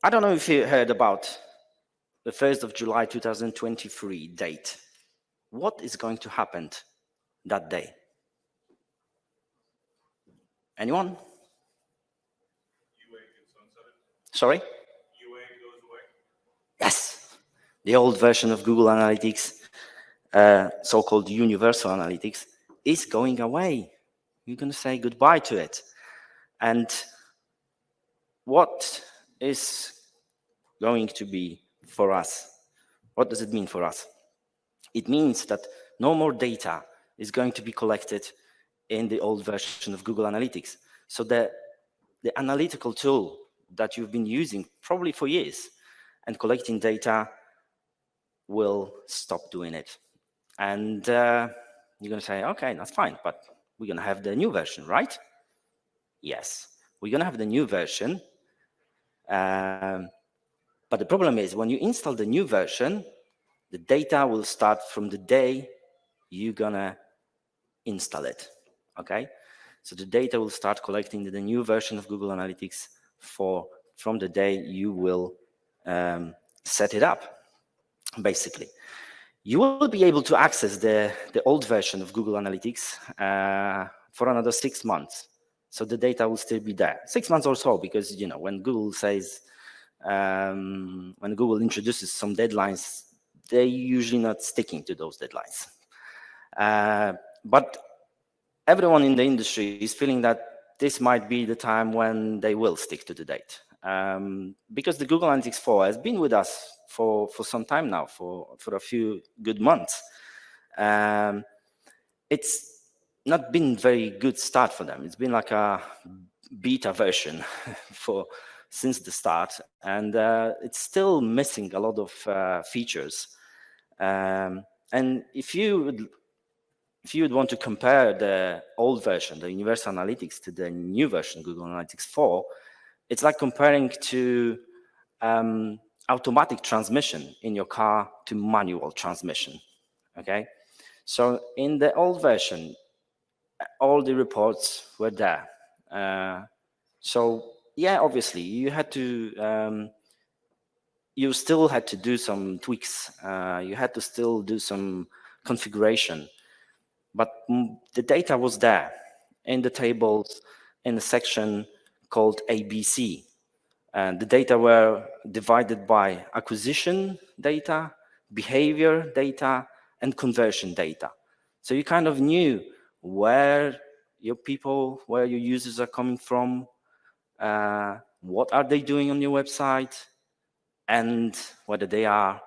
I don't know if you heard about the 1st of July 2023 date. What is going to happen that day? Anyone? Sorry? Yes. The old version of Google Analytics, so-called Universal Analytics, is going away. You're going to say goodbye to it. And what is going to be for us? What does it mean for us? It means that no more data is going to be collected in the old version of Google Analytics. So the analytical tool that you've been using probably for years and collecting data will stop doing it. And you're going to say, okay, that's fine, but we're going to have the new version, right? Yes, we're going to have the new version. But the problem is when you install the new version, the data will start from the day you're going to install it, okay? So the data will start collecting the new version of Google Analytics from the day you will set it up, basically. You will be able to access the old version of Google Analytics for another 6 months. So the data will still be there. 6 months or so, because when Google says, when Google introduces some deadlines, they're usually not sticking to those deadlines. But everyone in the industry is feeling that this might be the time when they will stick to the date. Because the Google Analytics 4 has been with us for some time now, for a few good months. It's not been very good start for them. It's been like a beta version since the start, and it's still missing a lot of features. And if you would want to compare the old version, the Universal Analytics, to the new version, Google Analytics 4, it's like comparing to automatic transmission in your car to manual transmission, okay? So in the old version, all the reports were there. So yeah, obviously you had to, you still had to do some tweaks. You had to still do some configuration, but the data was there in the tables in the section called ABC. And the data were divided by acquisition data, behavior data, and conversion data. So you kind of knew where your people, where your users are coming from, what are they doing on your website, and whether they are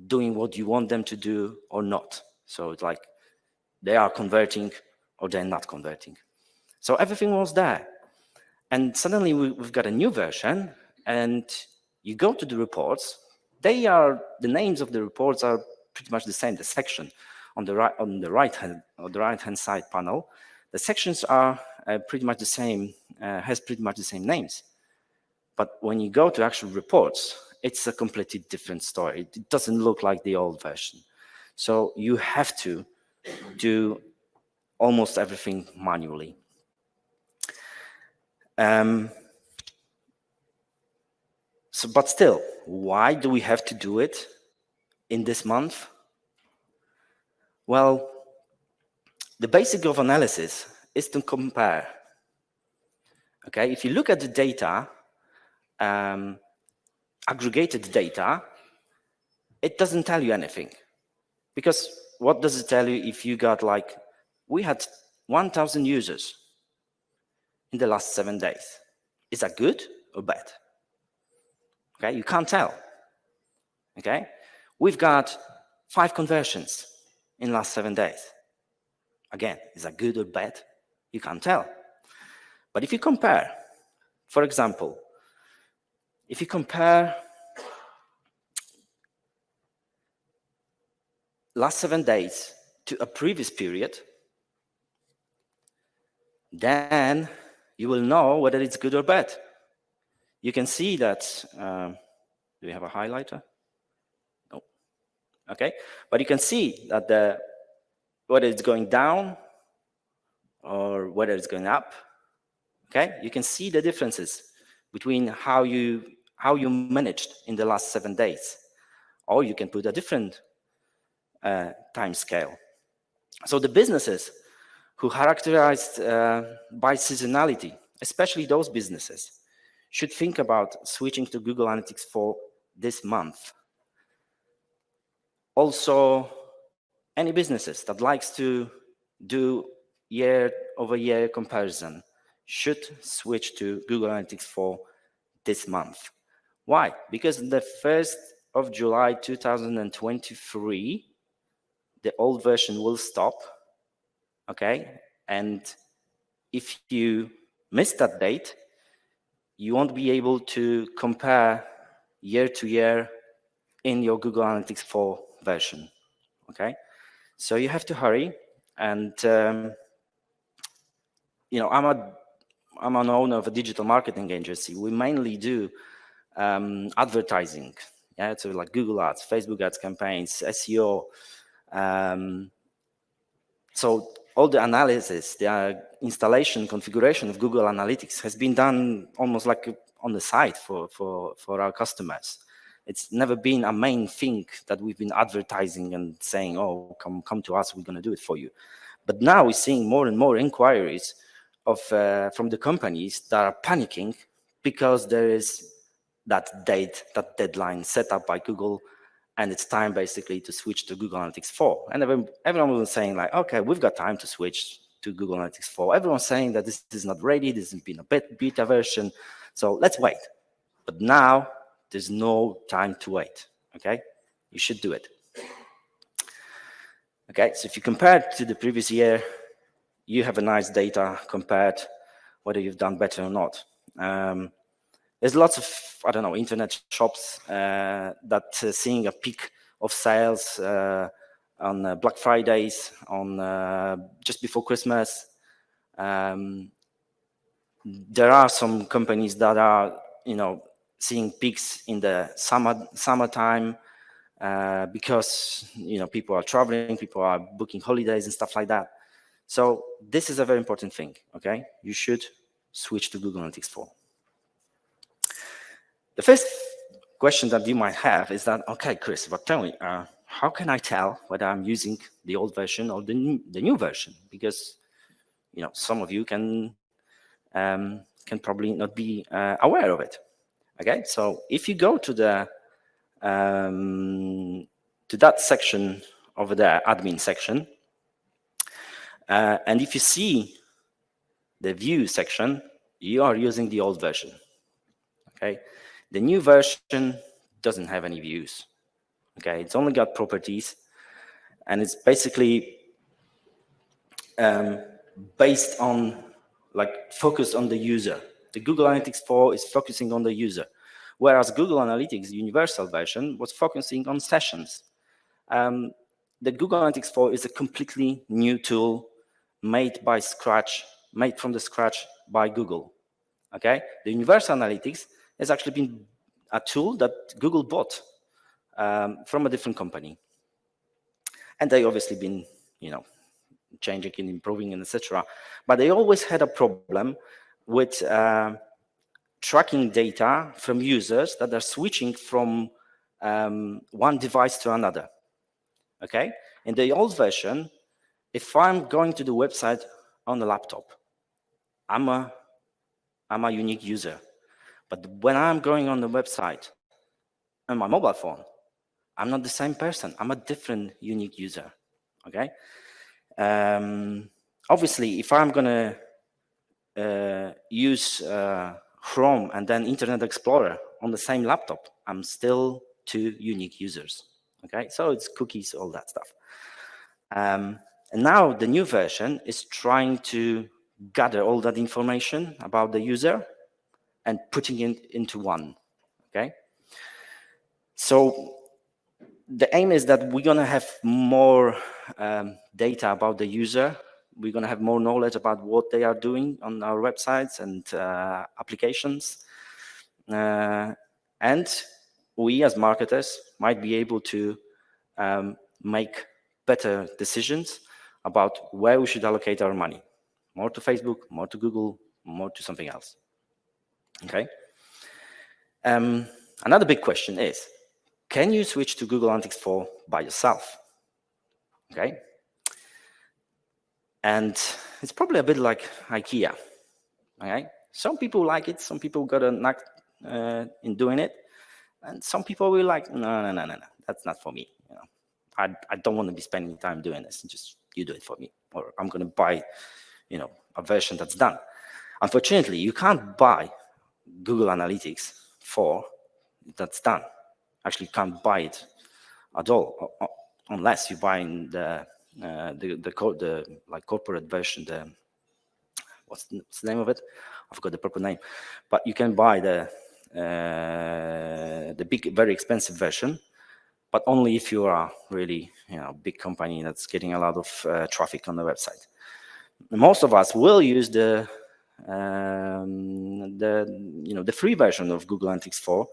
doing what you want them to do or not. So it's like they are converting or they're not converting. So everything was there. And suddenly we've got a new version, and you go to the reports. The names of the reports are pretty much the same. The section on the right hand side panel, the sections are pretty much the same, has pretty much the same names. But when you go to actual reports, it's a completely different story. It doesn't look like the old version. So you have to do almost everything manually. But still, why do we have to do it in this month? Well, the basic of analysis is to compare. Okay, if you look at the data, aggregated data, it doesn't tell you anything. Because what does it tell you if you got we had 1,000 users in the last 7 days? Is that good or bad? Okay, you can't tell. Okay, we've got 5 conversions in the last 7 days. Again, is that good or bad? You can't tell. But if you compare, for example, if you compare last 7 days to a previous period, then you will know whether it's good or bad. You can see that, do we have a highlighter? No. Okay, but you can see that whether it's going down or whether it's going up, okay? You can see the differences between how you how you managed in the last 7 days. Or you can put a different time scale. So the businesses who characterized by seasonality, especially those businesses, should think about switching to Google Analytics for this month. Also, any businesses that likes to do year-over-year comparison should switch to Google Analytics for this month. Why? Because the 1st of July 2023, the old version will stop, okay? And if you miss that date, you won't be able to compare year to year in your Google Analytics 4 version, okay? So you have to hurry. And you know, I'm an owner of a digital marketing agency. We mainly do advertising, yeah, so like Google Ads, Facebook Ads campaigns, SEO. So all the analysis, the installation, configuration of Google Analytics has been done almost like on the side for our customers. It's never been a main thing that we've been advertising and saying, oh, come to us, we're going to do it for you. But now we're seeing more and more inquiries from the companies that are panicking because there is that date, that deadline set up by Google, and it's time basically to switch to Google Analytics 4. And everyone was saying like, okay, we've got time to switch to Google Analytics 4. Everyone's saying that this is not ready, this has been a beta version, so let's wait. But now there's no time to wait, okay? You should do it. Okay, so if you compare it to the previous year, you have a nice data compared whether you've done better or not. There's lots of, I don't know, internet shops that seeing a peak of sales on Black Fridays, on just before Christmas. There are some companies that are, you know, seeing peaks in the summertime because, you know, people are traveling, people are booking holidays and stuff like that. So this is a very important thing, okay? You should switch to Google Analytics 4. The first question that you might have is that, okay, Chris, but tell me, how can I tell whether I'm using the old version or the new version? Because, you know, some of you can probably not be aware of it. Okay, so if you go to the to that section over there, admin section, and if you see the view section, you are using the old version. Okay, the new version doesn't have any views. Okay, it's only got properties, and it's basically based on, like, focused on the user. The Google Analytics 4 is focusing on the user, whereas Google Analytics, the universal version, was focusing on sessions. The Google Analytics 4 is a completely new tool made from the scratch by Google. Okay, the universal analytics has actually been a tool that Google bought from a different company, and they obviously been, you know, changing and improving and etc. But they always had a problem with tracking data from users that are switching from one device to another. Okay, in the old version, if I'm going to the website on the laptop, I'm a unique user. But when I'm going on the website on my mobile phone, I'm not the same person. I'm a different unique user. Okay. Obviously, if I'm gonna use Chrome and then Internet Explorer on the same laptop, I'm still two unique users. Okay, so it's cookies, all that stuff. And now the new version is trying to gather all that information about the user and putting it into one. Okay, so the aim is that we're going to have more data about the user. We're going to have more knowledge about what they are doing on our websites and applications. And we as marketers might be able to make better decisions about where we should allocate our money. More to Facebook, more to Google, more to something else. Okay. Another big question is, can you switch to Google Analytics 4 by yourself? Okay. And it's probably a bit like IKEA. Okay. Some people like it. Some people got a knack in doing it. And some people will like, no, that's not for me. You know, I don't want to be spending time doing this. Just you do it for me, or I'm going to buy, you know, a version that's done. Unfortunately, you can't buy Google Analytics 4 that's done. Actually, you can't buy it at all unless you buy in the like corporate version. What's the name of it? I forgot the proper name. But you can buy the big, very expensive version, but only if you are really, you know, big company that's getting a lot of traffic on the website. Most of us will use the free version of Google Analytics 4,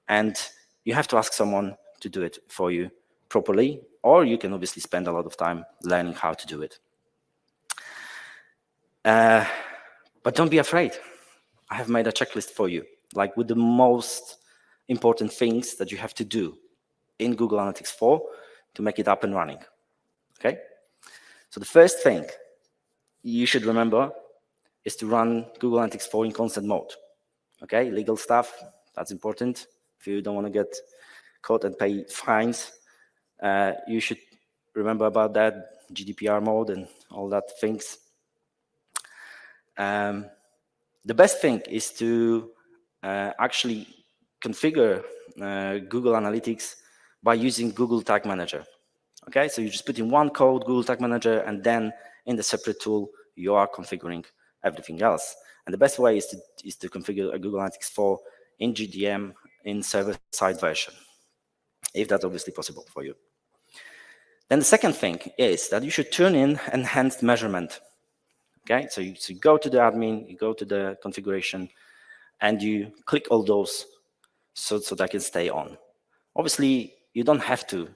and you have to ask someone to do it for you properly, or you can obviously spend a lot of time learning how to do it. But don't be afraid. I have made a checklist for you, like with the most important things that you have to do in Google Analytics 4 to make it up and running. Okay? So the first thing you should remember is to run Google Analytics 4 in consent mode. Okay, legal stuff, that's important. If you don't want to get caught and pay fines, you should remember about that, GDPR mode and all that things. The best thing is to actually configure Google Analytics by using Google Tag Manager. Okay, so you just put in one code, Google Tag Manager, and then in the separate tool, you are configuring everything else. And the best way is to configure a Google Analytics 4 in GDM in server-side version, if that's obviously possible for you. Then the second thing is that you should turn in enhanced measurement. Okay, so you go to the admin, you go to the configuration, and you click all those so that can stay on. Obviously, you don't have to.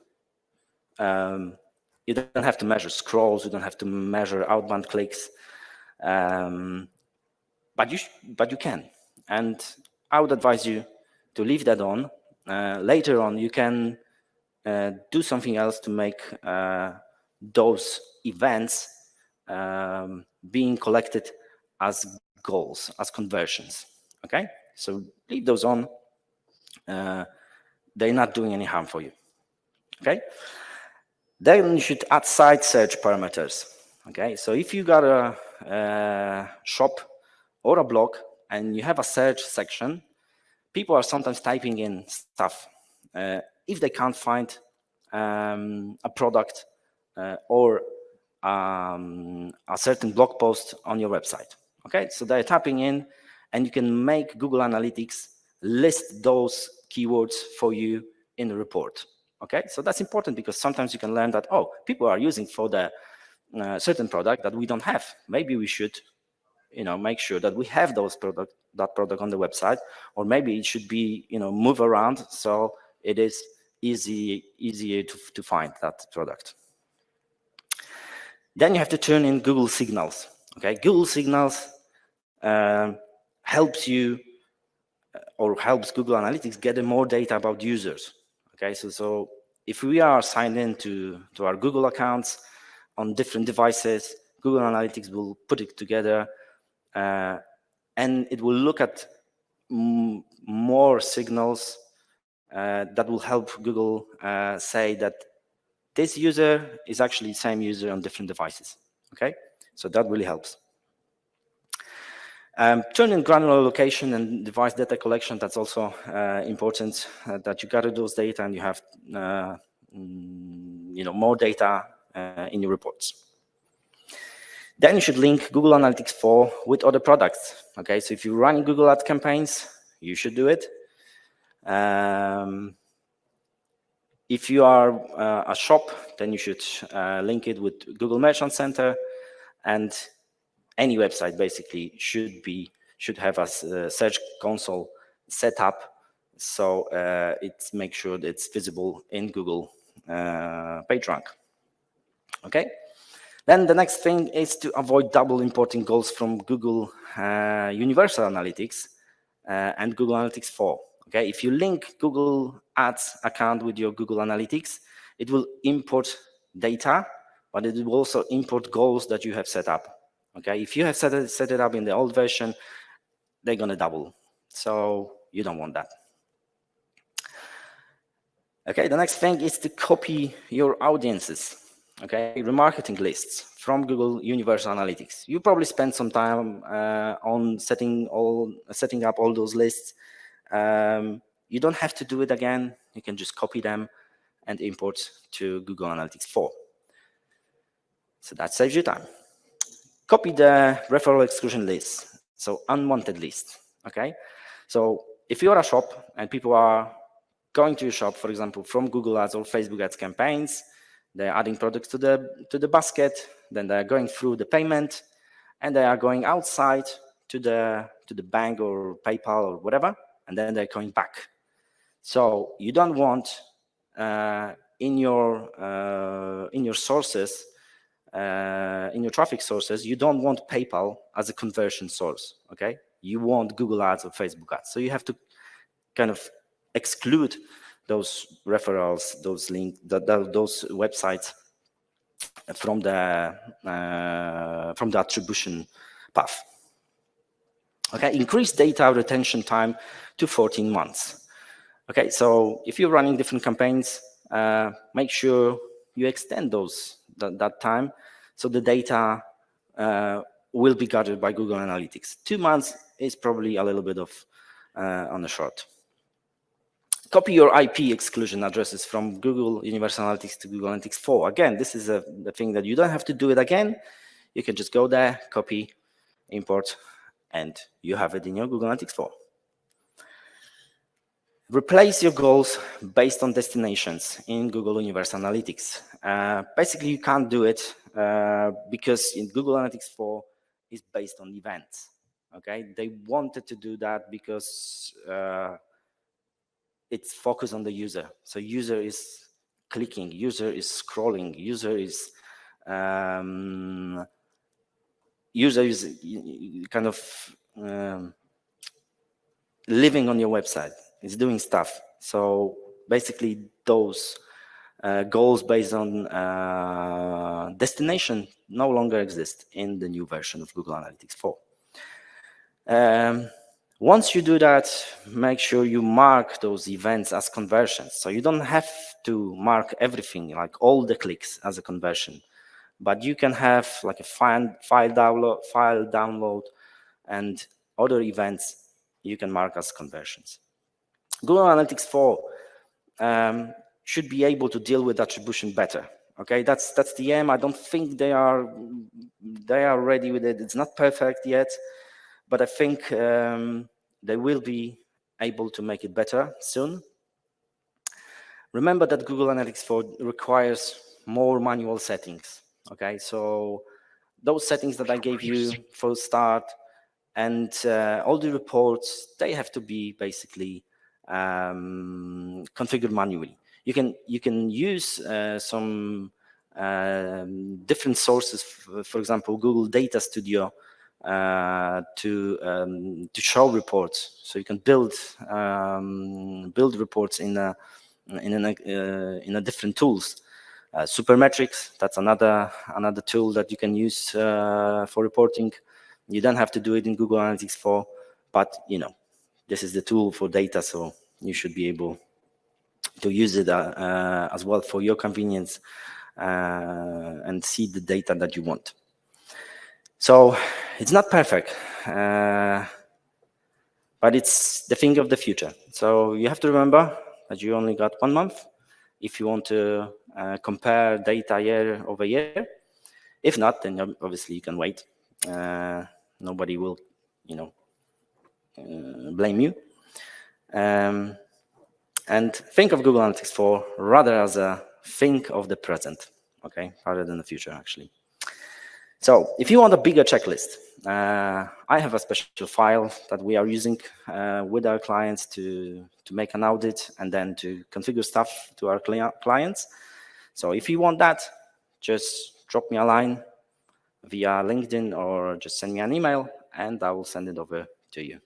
You don't have to measure scrolls. You don't have to measure outbound clicks, but you can. And I would advise you to leave that on. Later on, you can do something else to make those events being collected as goals, as conversions. Okay, so leave those on. They're not doing any harm for you. Okay. Then you should add site search parameters. Okay, so if you got a shop or a blog and you have a search section, people are sometimes typing in stuff. If they can't find a product or a certain blog post on your website. Okay, so they're tapping in, and you can make Google Analytics list those keywords for you in the report. Okay, so that's important because sometimes you can learn that, oh, people are using for the certain product that we don't have. Maybe we should, you know, make sure that we have that product on the website, or maybe it should be, you know, move around so it is easier to find that product. Then you have to turn in Google Signals. Okay, Google Signals helps you or helps Google Analytics get more data about users. Okay, so if we are signed in to our Google accounts on different devices, Google Analytics will put it together and it will look at more signals that will help Google say that this user is actually the same user on different devices. Okay, so that really helps. Turn in granular location and device data collection. That's also important that you gather those data and you have more data in your reports. Then you should link Google Analytics 4 with other products. Okay, so if you run Google Ad campaigns, you should do it. If you are a shop, then you should link it with Google Merchant Center, and any website basically should have a search console set up so it makes sure that it's visible in Google PageRank. Okay. Then the next thing is to avoid double importing goals from Google Universal Analytics and Google Analytics 4. Okay, if you link Google Ads account with your Google Analytics, it will import data, but it will also import goals that you have set up. Okay, if you have set it up in the old version, they're gonna double. So you don't want that. Okay, the next thing is to copy your audiences. Okay, remarketing lists from Google Universal Analytics. You probably spend some time on setting up all those lists. You don't have to do it again. You can just copy them and import to Google Analytics 4. So that saves you time. Copy the referral exclusion list, so unwanted list. Okay, so if you're a shop and people are going to your shop, for example, from Google Ads or Facebook Ads campaigns, they're adding products to the basket, then they're going through the payment, and they are going outside to the bank or PayPal or whatever, and then they're coming back. So you don't want in your sources, in your traffic sources, you don't want PayPal as a conversion source. Okay, you want Google Ads or Facebook Ads. So you have to kind of exclude those referrals, those links, those websites from the attribution path. Okay, increase data retention time to 14 months. Okay, so if you're running different campaigns, make sure you extend that time so the data will be gathered by Google Analytics. 2 months is probably a little bit of on the short. Copy your IP exclusion addresses from Google Universal Analytics to Google Analytics 4. Again, this is the thing that you don't have to do it again. You can just go there, copy, import, and you have it in your Google Analytics 4. Replace your goals based on destinations in Google Universal Analytics. Basically, you can't do it because in Google Analytics 4 is based on events. Okay, they wanted to do that because it's focused on the user. So user is clicking, user is scrolling, user is kind of living on your website. It's doing stuff. So basically, those goals based on destination no longer exist in the new version of Google Analytics 4. Once you do that, make sure you mark those events as conversions. So you don't have to mark everything, like all the clicks as a conversion, but you can have like a file download, and other events you can mark as conversions. Google Analytics 4 should be able to deal with attribution better. Okay, that's the aim. I don't think they are ready with it. It's not perfect yet, but I think they will be able to make it better soon. Remember that Google Analytics 4 requires more manual settings. Okay, so those settings that I gave you for the start and all the reports, they have to be basically configured manually. You can use some different sources, for example, Google Data Studio, to show reports. So you can build reports in a different tools. Supermetrics, that's another tool that you can use for reporting. You don't have to do it in Google Analytics 4, but this is the tool for data, so you should be able to use it as well for your convenience and see the data that you want. So it's not perfect, but it's the thing of the future. So you have to remember that you only got 1 month if you want to compare data year over year. If not, then obviously you can wait. Nobody will, blame you. And think of Google Analytics 4 rather as a think of the present, okay, rather than the future, actually. So if you want a bigger checklist, I have a special file that we are using with our clients to make an audit and then to configure stuff to our clients. So if you want that, just drop me a line via LinkedIn or just send me an email and I will send it over to you.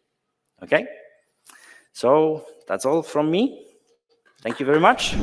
Okay? So that's all from me. Thank you very much.